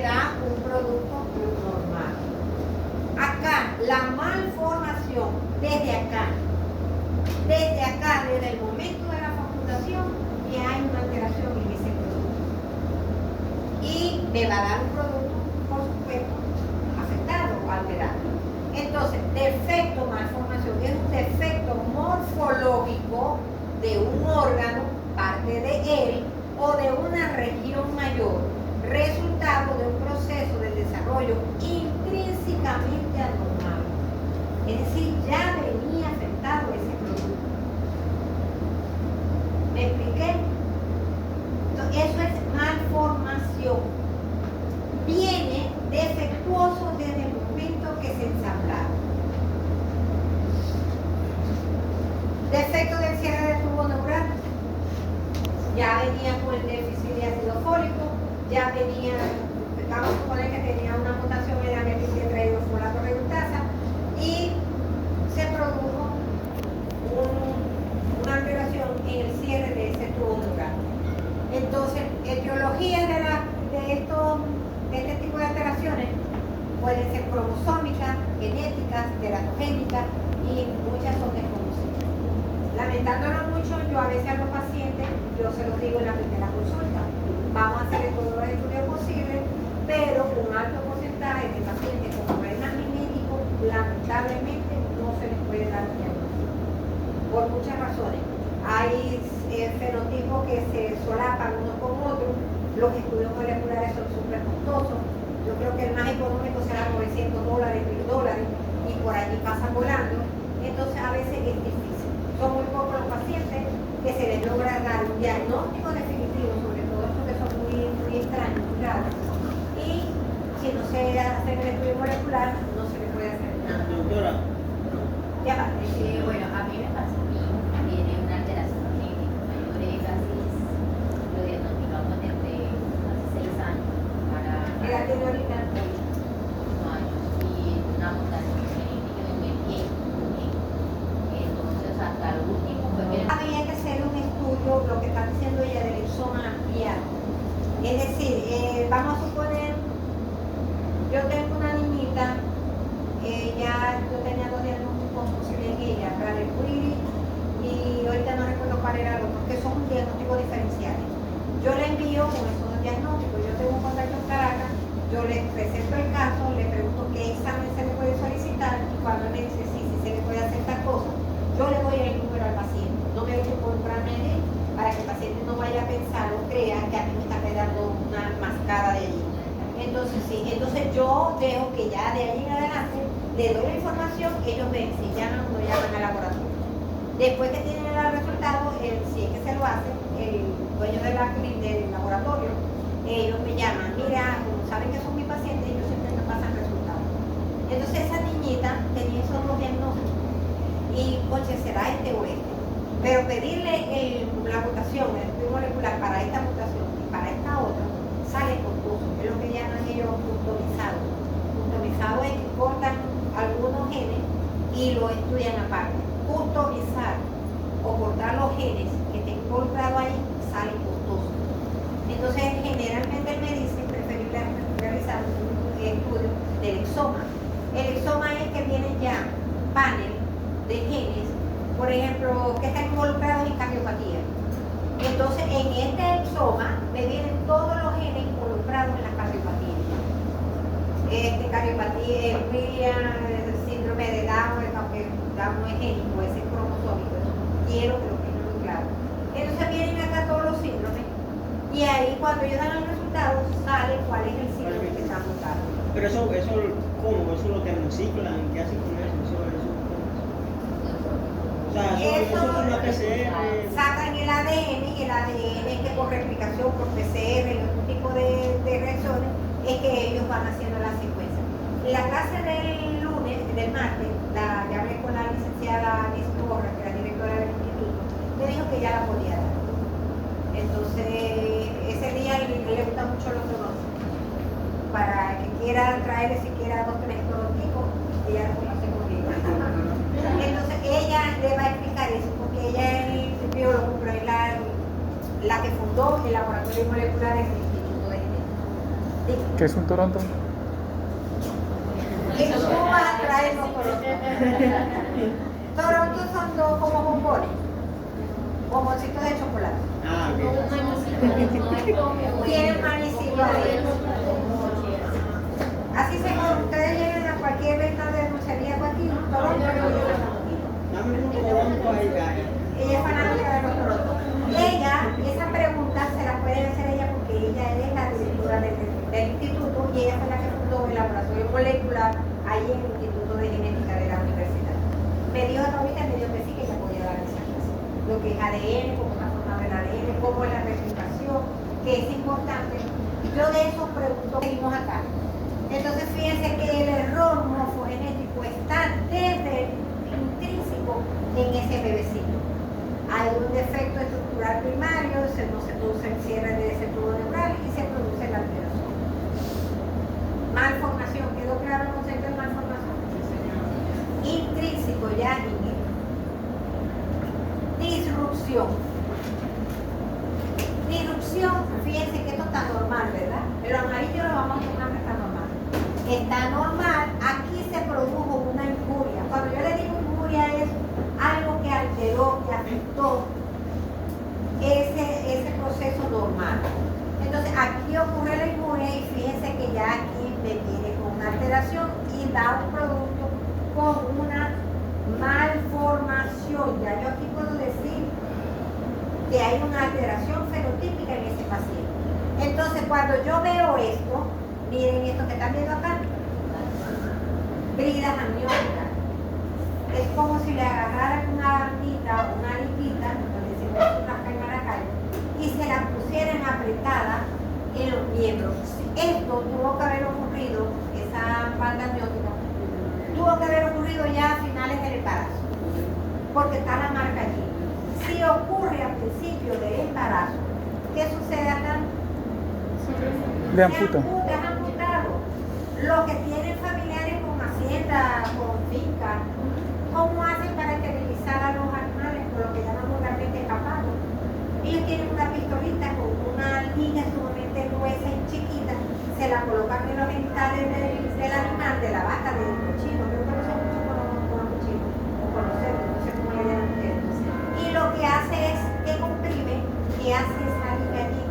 da un producto normal. Acá, la malformación, desde acá, desde el momento de la fecundación, ya hay una alteración en ese producto. Y me va a dar un producto, por supuesto, afectado o alterado. Entonces, defecto, malformación, es un defecto morfológico de un órgano, parte de él, o de una región mayor, resultado de un proceso de desarrollo intrínsecamente anormal. Es decir, ya venía afectado ese producto. ¿Me expliqué? Entonces, eso es malformación. Viene defectuoso desde el momento que se ensamblaron. Defecto del cierre del tubo neural. Ya venía con el déficit de ácido fólico, ya venía, vamos a suponer que tenía una mutación en la metiltetrahidrofolato reductasa y se produjo una alteración en el cierre de ese tubo neural. Entonces, etiologías de este tipo de alteraciones pueden ser cromosómicas, genéticas, teratogénicas y muchas son desconocidas. Lamentándolo mucho, yo a veces a los pacientes, yo se los digo en la primera consulta, vamos a hacer todos los estudios posibles, pero un alto porcentaje de pacientes con problemas genéticos, lamentablemente, no se les puede dar diagnóstico. Por muchas razones. Hay fenotipos que se solapan unos con otros, los estudios moleculares son súper costosos. Yo creo que el más económico será $900, $1.000, y por allí pasan volando. Entonces a veces es difícil. Son muy pocos los pacientes que se les logra dar un diagnóstico definitivo, sobre todo estos que son muy extraños, muy raros. Y si no se hace el estudio molecular, no se le puede hacer nada. Doctora. Ya va. Bueno, a mí me pasa, mi hijo tiene una alteración genética mayor égasis, lo diagnosticamos desde hace 6 años para ¿Qué edad tiene ahorita? 8 años y una mutación genética en el gen. Entonces, hasta el último fue que Había que hacer un estudio, lo que está diciendo ella, del exoma ampliado. Es decir, vamos a suponer, yo tengo una niñita, yo tenía 2 diagnósticos posibles en ella, Prader-Willi, y ahorita no recuerdo cuál era el otro, que son diagnósticos diferenciales. Yo le envío con esos 2 diagnósticos, yo tengo un contacto en Caracas, yo le presento el caso, le pregunto qué examen se le puede solicitar, y cuando me dice sí, se le puede hacer tal cosa, yo le doy el número al paciente. No me gusta involucrarme en él para que el paciente no vaya a pensar o crea que a mí me está quedando una mascada de allí. Entonces sí, entonces yo dejo que ya de ahí en adelante le doy la información, ellos ven si llaman o no llaman al laboratorio. Después que tienen el resultado, si es que se lo hace, el dueño del laboratorio, ellos me llaman, mira, como saben que son mis pacientes, ellos siempre me pasan resultados. Entonces esa niñita tenía esos 2 diagnósticos y, coche, será este o este. Pero pedirle la mutación, el estudio molecular para esta mutación y para esta otra, sale costoso, es lo que llaman ellos customizado. Customizado es que cortan algunos genes y lo estudian aparte. Customizar o cortar los genes que estén involucrados ahí sale costoso. Entonces, generalmente él me dice preferible realizar un estudio del exoma. El exoma es que viene ya panel de genes, por ejemplo, que están involucrados en cardiopatía. Entonces, en este exoma me vienen todos los genes involucrados en la cardiopatía. Cardiopatía, el síndrome de Down, aunque Down no es génico, ese es cromosómico, eso quiero que lo tengan muy claro. Entonces vienen acá todos los síndromes y ahí cuando ellos dan el resultado sale cuál es el síndrome que está mutado. Pero eso, ¿cómo? ¿Eso lo termociclan? ¿Qué hacen con eso? O sea, eso es una PCR. Sacan el ADN y el ADN es que por replicación, por PCR y otro tipo de reacciones, es que ellos van haciendo la secuencia. En la clase del lunes, del martes, ya hablé con la licenciada Liz Torres, que es la directora del instituto, me dijo que ya la podía dar. Entonces, ese día le gusta mucho los pronósticos. Para que quiera traerle siquiera 2 o 3 pronósticos, ella lo conoce conmigo. Entonces ella le va a explicar eso, porque ella es el biólogo, pero es la que fundó el laboratorio molecular en el Instituto de Genética. ¿Qué es un Toronto? Y tú vas a traer los Torontos. Torontos son dos como bombones, bomboncitos de chocolate. Ah, ok. Tienen manicito adentro. Así se ustedes llegan a cualquier venta de dulcería aquí, Toronto, Dame un Toronto ahí, guy. ella es fanática de los Torontos. Ella, esa pregunta se la puede hacer ella porque ella es la directora del instituto y ella fue la que fundó el laboratorio molecular ahí en el Instituto de Genética de la Universidad. Me dijo ahorita, me dijo que sí, que ella podía dar esa clase. Lo que es ADN, cómo está formado el ADN, cómo es la replicación, que es importante. Yo de eso pregunto, seguimos acá. Entonces fíjense que el error morfogenético está desde intrínseco en ese bebecito. Hay un defecto estructural primario, no se produce el cierre de ese tubo neural y se produce la alteración. Malformación, ¿quedó claro el concepto de malformación? Intrínseco ya inherente. Disrupción. Disrupción, fíjense que esto está normal, ¿verdad? Pero amarillo lo vamos a tomar que está normal. Está normal, aquí se produjo una injuria. Cuando yo le digo injuria es algo que alteró, que afectó ese proceso normal. Entonces aquí ocurre la injuria y fíjense que ya aquí me viene con una alteración y da un producto con una malformación. Ya yo aquí puedo decir que hay una alteración fenotípica en ese paciente. Entonces cuando yo veo esto, miren esto que están viendo acá, bridas amnióticas. Es como si le agarraran una bandita o una lipita, como decimos acá en Maracay, y se la pusieran apretada en los miembros. Esto tuvo que haber ocurrido, esa banda amniótica, tuvo que haber ocurrido ya a finales del embarazo, porque está la marca allí. Si ocurre al principio del embarazo, ¿qué sucede acá? Le amputan. Se han amputado. Los que tienen familiares con hacienda, con finca, ¿cómo hacen para esterilizar a los animales con lo que llaman vulgarmente escapado? Ellos tienen una pistolita con una línea sumamente gruesa y chiquita, se la colocan en los genitales del animal, de la vaca, del cochino, creo que no sé mucho con los cochinos, o con los cerdos, no sé cómo le llaman ustedes. Y lo que hace es que comprime, que hace salir allí,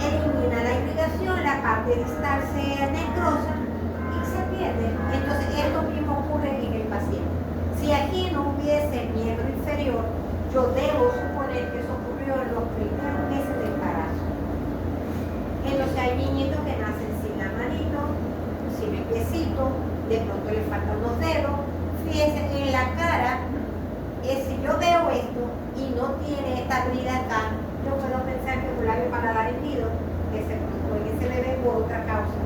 elimina la irrigación, la parte distal se necrosa y se pierde. Entonces esto mismo ocurre en el paciente. Si aquí no hubiese miembro inferior, yo debo suponer que eso ocurrió en los primeros meses de embarazo. Entonces hay niñitos que nacen sin la manito, sin el piecito, de pronto le faltan los dedos. Fíjense, en la cara, si yo veo esto y no tiene esta brida acá, yo puedo pensar que es un labio paladar hendido, que se produjo en ese bebé por otra causa.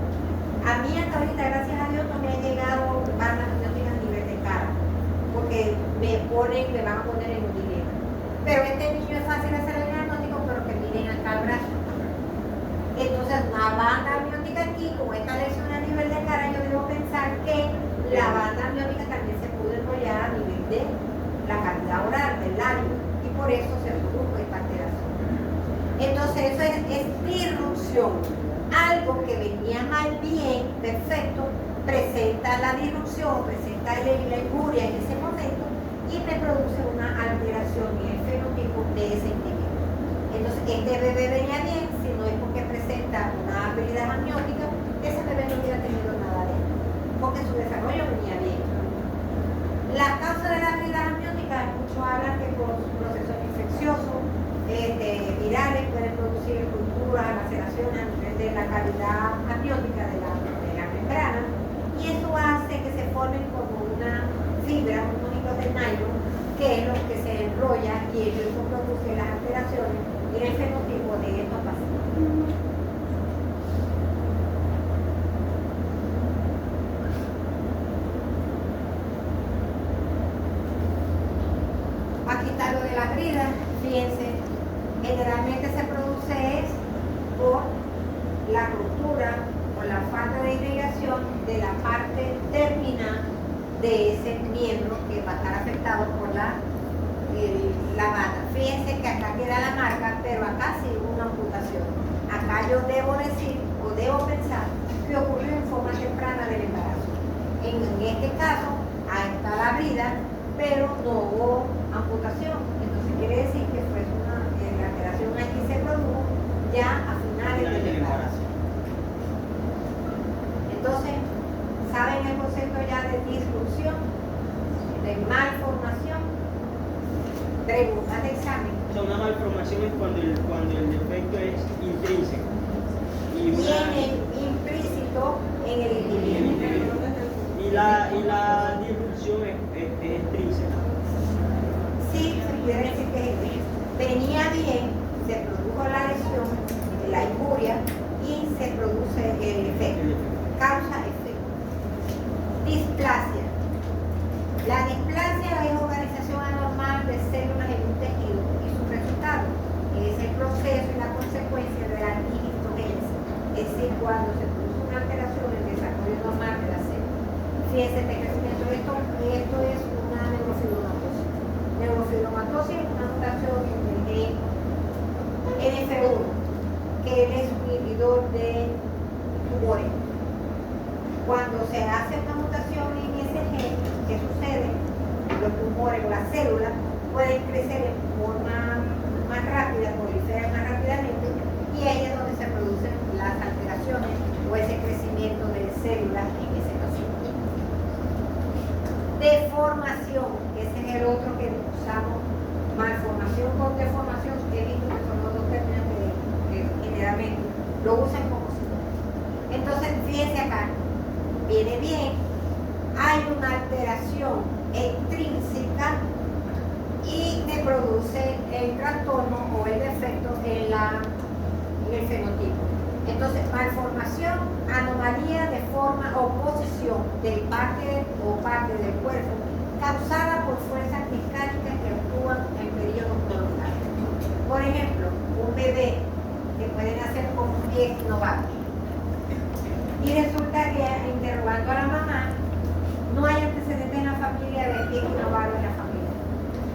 A mí hasta ahorita, gracias a Dios, no me ha llegado bandas amnióticas a nivel de cara, porque me van a poner en un dilema. Pero este niño es fácil hacer el diagnóstico, pero que miren acá el brazo. Entonces, una banda amniótica aquí, con esta lesión a nivel de cara, yo debo pensar que la banda amniótica también se pudo enrollar a nivel de la cavidad oral, del labio, y por eso se produjo esta alteración. Entonces, eso es disrupción. Algo que venía mal bien, perfecto, presenta la disrupción, presenta la injuria en ese momento y me produce una alteración en el fenotipo de ese individuo. Entonces, este bebé venía bien, si no es porque presenta una habilidad amniótica, ese bebé no hubiera tenido nada de esto, porque su desarrollo venía bien. La causa de la habilidad amniótica, muchos hablan que por procesos infecciosos, virales, pueden producir rupturas, laceraciones a nivel de la cavidad amniótica de la membrana, y eso hace que se formen como una fibra, unos hilos de nylon, que es lo que se enrolla y eso produce las alteraciones en el fenotipo de estos pacientes. Aquí está lo de las bridas, fíjense, generalmente se produce es por la ruptura o la falta de irrigación de la parte terminal de ese miembro que va a estar afectado por la la bata. Fíjense que acá queda la marca, pero acá sí hubo una amputación. Acá yo debo decir o debo pensar que ocurrió en forma temprana del embarazo. En este caso, está la brida, pero no hubo amputación. Entonces quiere decir que fue la alteración aquí se produjo ya a finales del embarazo. Entonces, ¿saben el concepto ya de disrupción, de malformación? Preguntas de examen. O sea, una malformación es cuando el defecto es intrínseco. Viene implícito en el individuo. Y la disrupción es extrínseca. Sí, se pudiera decir que es intrínseco. Venía bien, se produjo la lesión, la injuria y se produce el efecto. Causa-efecto. Displasia. La displasia es organización anormal de células en un tejido y su resultado es el proceso y la consecuencia de la digitogénesis, es decir, cuando se produce una alteración en el desarrollo normal de la célula. Fíjense este crecimiento, esto es una neurofibromatosis. Neurofibromatosis es una mutación en el gen NF1, que es un inhibidor de tumores. Cuando se hace una mutación en ese gen, ¿qué sucede? Los tumores o las células pueden crecer en forma más rápida, proliferan más rápidamente, y ahí es donde se producen las alteraciones o ese crecimiento de células en ese paciente. Deformación, ese es el otro que usamos, malformación con deformación, he visto que son los dos términos que generalmente lo usan como sinónimo. Entonces, fíjense acá, viene bien, hay una alteración extrínseca y me produce el trastorno o el defecto en el fenotipo. Entonces, malformación, anomalía de forma o posición de parte del cuerpo causada por fuerzas mecánicas que actúan en periodos prolongados. Por ejemplo, un bebé que puede nacer con un pie novato. Y resulta que interrogando a la mamá, no hay antecedentes en la familia de pie novato en la familia.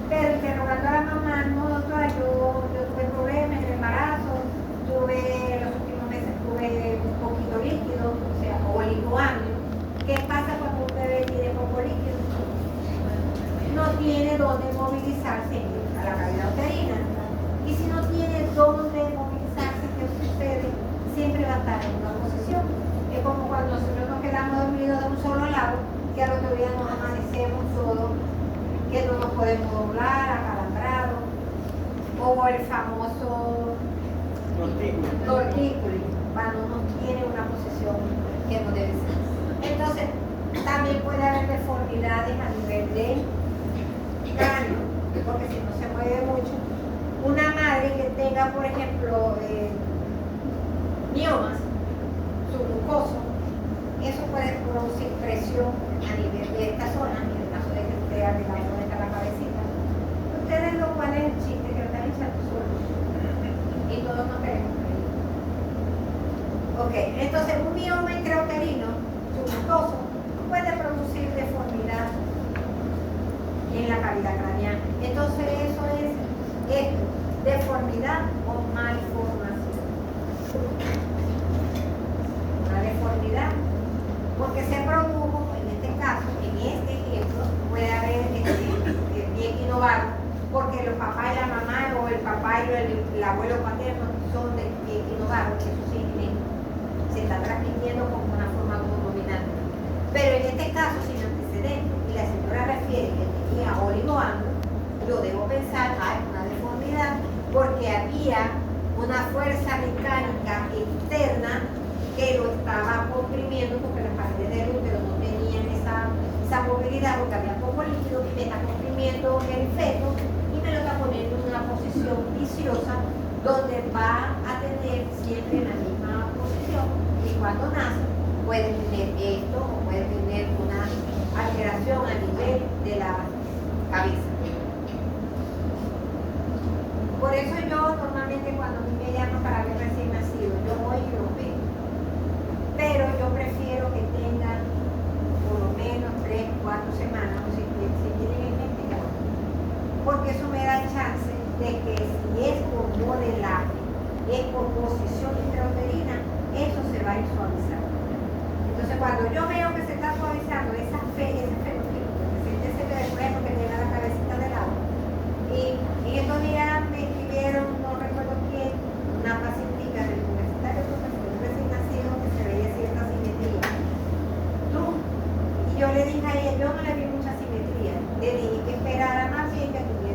Pero interrogando a la mamá, no doctora, yo tuve problemas en el embarazo, los últimos meses tuve un poquito líquido, o sea, oligoamnio. ¿Qué pasa cuando un bebé tiene poco líquido? No tiene dónde movilizarse a la cavidad uterina. Y si no tiene dónde movilizarse, ¿qué sucede? Siempre va a estar en una posición. Es como cuando nosotros nos quedamos dormidos de un solo lado, que al otro día nos amanecemos todos, que no nos podemos doblar, acalambrados, o el famoso tortícolis, cuando no tiene una posición que no debe ser. Entonces, también puede haber deformidades a nivel de cráneo, porque si no se mueve mucho, una madre que tenga, por ejemplo, miomas submucosos, eso puede producir presión a nivel de esta zona, en el caso de que usted arriba donde está la cabecita. Ustedes lo cual es el chiste que lo están echando suelo. Y todos nos queremos reír. Ok, entonces un mioma intrauterino submucoso puede producir deformidad en la cavidad craneal. Entonces eso es esto, deformidad o malformación. Una deformidad, porque se produjo, en este caso, en este ejemplo, puede haber pie equinovago, porque los papás y la mamá o el papá y el abuelo paterno son de pie equinovago, que eso sí se está transmitiendo como una forma dominante. Pero en este caso, sin antecedentes, y la señora refiere que tenía oligoamnio, yo debo pensar, hay una deformidad, porque había una fuerza mecánica externa que lo estaba comprimiendo, porque las paredes del útero no tenían esa movilidad, porque había poco líquido, y me está comprimiendo el feto y me lo está poniendo en una posición viciosa donde va a tener siempre la misma posición, y cuando nace puede tener esto o puede tener una alteración a nivel de la cabeza. Por eso yo normalmente cuando a mí me llaman para ver recién nacido, yo voy y lo veo. Pero yo prefiero que tengan por lo menos 3, 4 semanas, o si tienen en mente, porque eso me suavizar. Entonces, cuando yo veo que se está suavizando ese fenotipo, ese que después que tiene la cabecita de lado, y en estos días me escribieron, no recuerdo quién, una pacientita del universitario profesor recién nacido que se veía cierta simetría. Y yo le dije a ella, yo no le vi mucha simetría, le dije que esperara más bien que tuviera